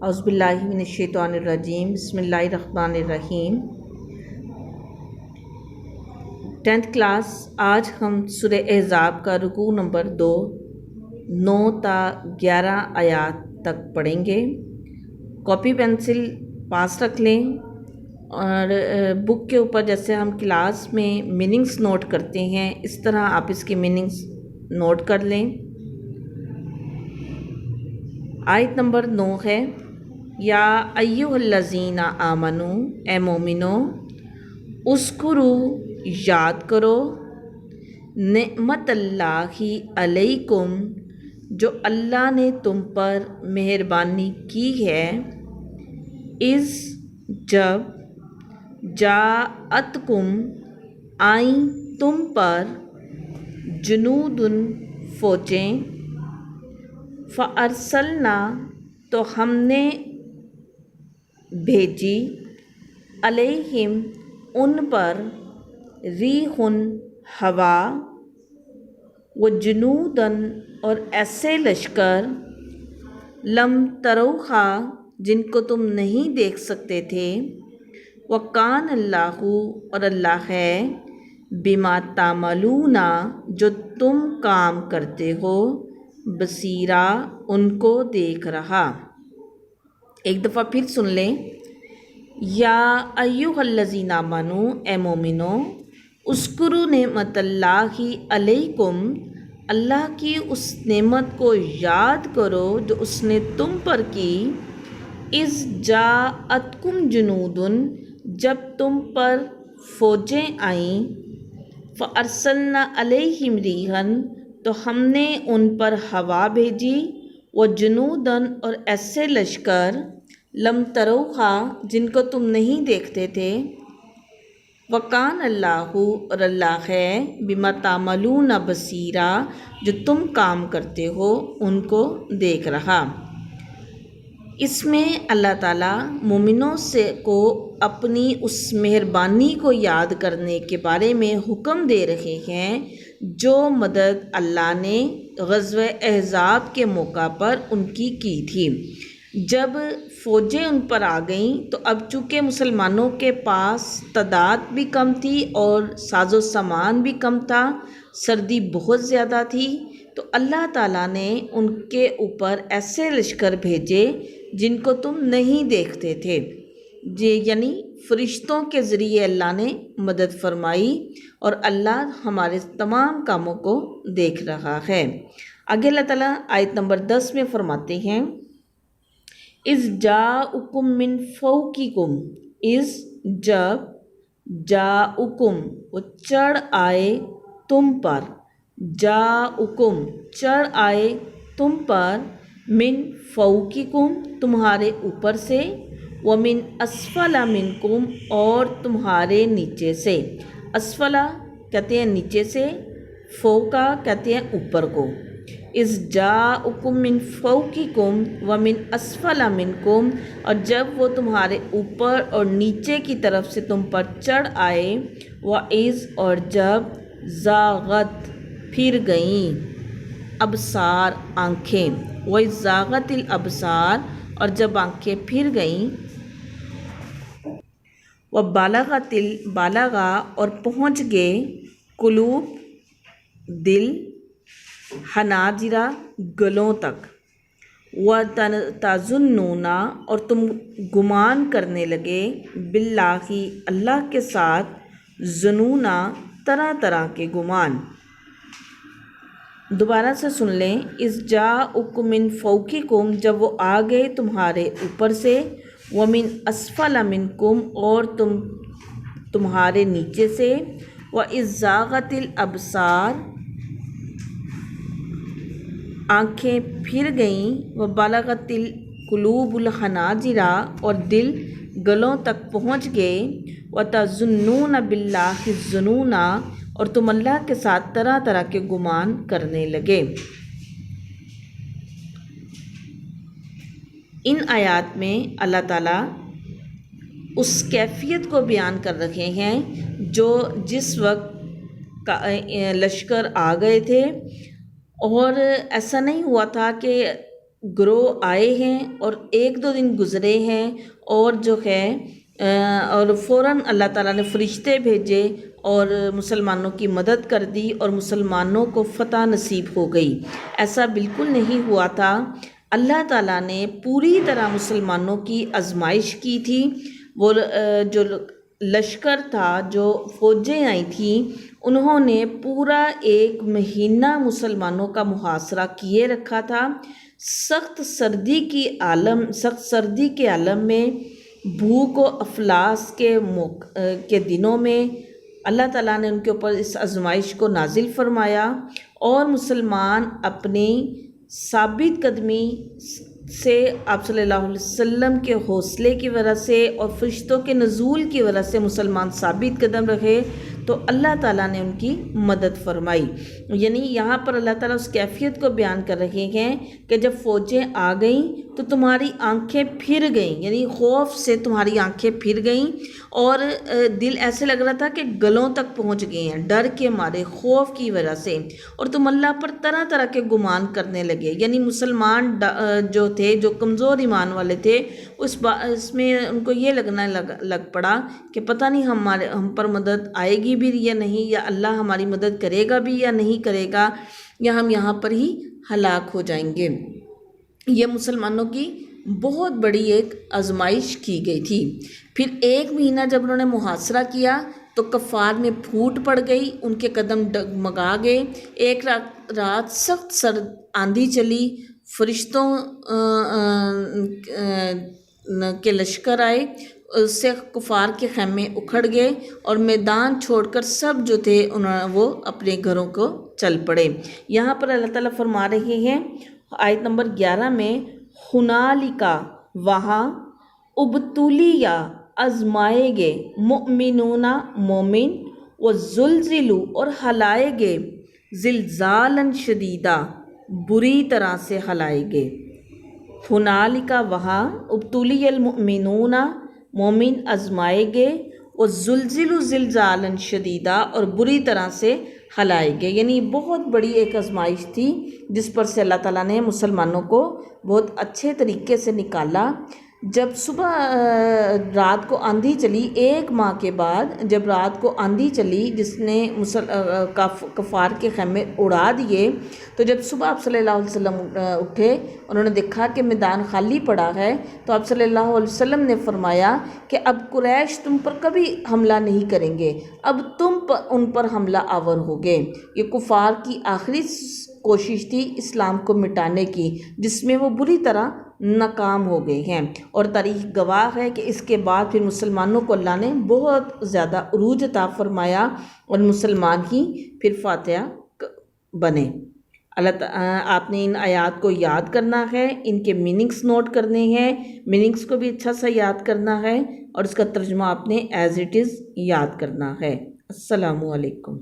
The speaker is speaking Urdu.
اعوذ باللہ من الشیطان الرجیم، بسم اللہ الرحمن الرحیم۔ 10th کلاس، آج ہم سورہ احزاب کا رکوع نمبر 2 9 تا 11 آیات تک پڑھیں گے۔ کاپی پینسل پاس رکھ لیں اور بک کے اوپر جیسے ہم کلاس میں میننگز نوٹ کرتے ہیں اس طرح آپ اس کی میننگز نوٹ کر لیں۔ آیت نمبر 9 ہے، یا ایھا الذین آمنو، اے مومنو، اذکروا، یاد کرو، نعمت اللہ علیکم، جو اللہ نے تم پر مہربانی کی ہے، اذ، جب، جاءتکم، آئیں تم پر، جنود، فوجیں، فارسلنا، تو ہم نے بھیجی، علیہم، ان پر، ریح، ہوا، وجنودن، اور ایسے لشکر، لم تروہا، جن کو تم نہیں دیکھ سکتے تھے، وکان اللہ، اور اللہ ہے، بما تعملون، جو تم کام کرتے ہو، بصیرا، ان کو دیکھ رہا۔ ایک دفعہ پھر سن لیں، یا ایھا الذین آمنو، اے مومنو، اذکروا نعمت اللہ علیکم، اللہ کی اس نعمت کو یاد کرو جو اس نے تم پر کی، اذ جاءتکم جنود، جب تم پر فوجیں آئیں، فارسلنا علیہم ریحا، تو ہم نے ان پر ہوا بھیجی، وجنودن، اور ایسے لشکر، لم تروہا، جن کو تم نہیں دیکھتے تھے، وکان اللہ، اور اللہ ہے، بما تعملون بصیرا، جو تم کام کرتے ہو ان کو دیکھ رہا۔ اس میں اللہ تعالیٰ مومنوں کو اپنی اس مہربانی کو یاد کرنے کے بارے میں حکم دے رہے ہیں جو مدد اللہ نے غزوہ احزاب کے موقع پر ان کی تھی۔ جب فوجیں ان پر آ گئیں تو اب چونکہ مسلمانوں کے پاس تعداد بھی کم تھی اور ساز و سامان بھی کم تھا، سردی بہت زیادہ تھی، تو اللہ تعالیٰ نے ان کے اوپر ایسے لشکر بھیجے جن کو تم نہیں دیکھتے تھے، یعنی فرشتوں کے ذریعے اللہ نے مدد فرمائی، اور اللہ ہمارے تمام کاموں کو دیکھ رہا ہے۔ آگے اللہ تعالیٰ آیت نمبر 10 میں فرماتے ہیں، اذ جاءکم من فوقکم، اذ، جب، جاءکم، وہ چڑھ آئے تم پر، جاءکم، چڑھ آئے تم پر، من فوقکم، تمہارے اوپر سے، ومن اسفل منکم، اور تمہارے نیچے سے۔ اسفلا کہتے ہیں نیچے سے، فوقا کہتے ہیں اوپر کو۔ اذ جاءکم من فوقکم ومن اسفل منکم، اور جب وہ تمہارے اوپر اور نیچے کی طرف سے تم پر چڑھ آئے، وَإِذْ، اور جب، زاغت، پھر گئیں، ابصار، آنکھیں، وَإِذْ زاغت الابصار، اور جب آنکھیں پھر گئیں، وَبَلَغَتِ البالغا، اور پہنچ گئے، قلوب، دل، حناجرہ، گلوں تک، وَتَظُنُّونَ، اور تم گمان کرنے لگے، باللہ، اللہ کے ساتھ، ظنونا، طرح طرح کے گمان۔ دوبارہ سے سن لیں، اذ جاءکم من فوقکم، جب وہ آ گئے تمہارے اوپر سے، ومن اسفل منکم، اور تمہارے نیچے سے، وَإِذْ زَاغَتِ الْأَبْصَارُ، آنکھیں پھر گئیں، وَبَلَغَتِ الْقُلُوبُ الْحَنَاجِرَ، اور دل گلوں تک پہنچ گئے، وَتَظُنُّونَ بِاللَّهِ الظُّنُونَ، اور تم اللہ کے ساتھ طرح طرح کے گمان کرنے لگے۔ ان آیات میں اللہ تعالیٰ اس کیفیت کو بیان کر رہے ہیں جو جس وقت لشکر آ گئے تھے، اور ایسا نہیں ہوا تھا کہ گروہ آئے ہیں اور ایک دو دن گزرے ہیں اور جو ہے اور فوراً اللہ تعالیٰ نے فرشتے بھیجے اور مسلمانوں کی مدد کر دی اور مسلمانوں کو فتح نصیب ہو گئی۔ ایسا بالکل نہیں ہوا تھا۔ اللہ تعالیٰ نے پوری طرح مسلمانوں کی آزمائش کی تھی۔ وہ جو لشکر تھا، جو فوجیں آئی تھیں، انہوں نے پورا 1 مہینہ مسلمانوں کا محاصرہ کیے رکھا تھا۔ سخت سردی کے عالم میں، بھوک و افلاس کے دنوں میں اللہ تعالیٰ نے ان کے اوپر اس آزمائش کو نازل فرمایا، اور مسلمان اپنی ثابت قدمی سے آپ صلی اللہ علیہ وسلم کے حوصلے کی وجہ سے اور فرشتوں کے نزول کی وجہ سے مسلمان ثابت قدم رہے، تو اللہ تعالیٰ نے ان کی مدد فرمائی۔ یعنی یہاں پر اللہ تعالیٰ اس کیفیت کو بیان کر رہے ہیں کہ جب فوجیں آ گئیں تو تمہاری آنکھیں پھر گئیں، یعنی خوف سے تمہاری آنکھیں پھر گئیں اور دل ایسے لگ رہا تھا کہ گلوں تک پہنچ گئے ہیں ڈر کے مارے، خوف کی وجہ سے، اور تم اللہ پر طرح طرح کے گمان کرنے لگے۔ یعنی مسلمان جو تھے، جو کمزور ایمان والے تھے، اس میں ان کو یہ لگ پڑا کہ پتہ نہیں ہم پر مدد آئے گی بھی یا نہیں، یا اللہ ہماری مدد کرے گا بھی یا نہیں کرے گا، یا ہم یہاں پر ہی ہلاک ہو جائیں گے۔ یہ مسلمانوں کی بہت بڑی ایک آزمائش کی گئی تھی۔ پھر 1 مہینہ جب انہوں نے محاصرہ کیا تو کفار میں پھوٹ پڑ گئی، ان کے قدم ڈگمگا گئے۔ ایک رات سخت سرد آندھی چلی، فرشتوں کے لشکر آئے، اس سے کفار کے خیمے اکھڑ گئے اور میدان چھوڑ کر سب جو تھے وہ اپنے گھروں کو چل پڑے۔ یہاں پر اللہ تعالیٰ فرما رہے ہیں آیت نمبر 11 میں، ہنالکا، وہاں، ابتلیا، آزمائے گے، مؤمنون، مومن، وزلزلوا، اور ہلائے گے، زلزالاً شدیدہ، بری طرح سے ہلائے گے۔ ہنالکا، وہاں، ابتلی المؤمنون، مومن آزمائے گے، وزلزلوا زلزالاً شدیدہ، اور بری طرح سے ہلائے گے۔ یعنی بہت بڑی ایک آزمائش تھی جس پر سے اللہ تعالیٰ نے مسلمانوں کو بہت اچھے طریقے سے نکالا۔ جب صبح رات کو آندھی چلی، 1 ماہ کے بعد جب رات کو آندھی چلی جس نے کفار کے خیمے اڑا دیے، تو جب صبح آپ صلی اللہ علیہ وسلم اٹھے، انہوں نے دیکھا کہ میدان خالی پڑا ہے، تو آپ صلی اللہ علیہ وسلم نے فرمایا کہ اب قریش تم پر کبھی حملہ نہیں کریں گے، اب تم ان پر حملہ آور ہوگے۔ یہ کفار کی آخری کوشش تھی اسلام کو مٹانے کی، جس میں وہ بری طرح ناکام ہو گئے ہیں، اور تاریخ گواہ ہے کہ اس کے بعد پھر مسلمانوں کو اللہ نے بہت زیادہ عروج عطا فرمایا اور مسلمان ہی پھر فاتحہ بنے۔ آپ نے ان آیات کو یاد کرنا ہے، ان کے میننگز نوٹ کرنے ہیں، میننگز کو بھی اچھا سا یاد کرنا ہے، اور اس کا ترجمہ آپ نے ایز اٹ از یاد کرنا ہے۔ السلام علیکم۔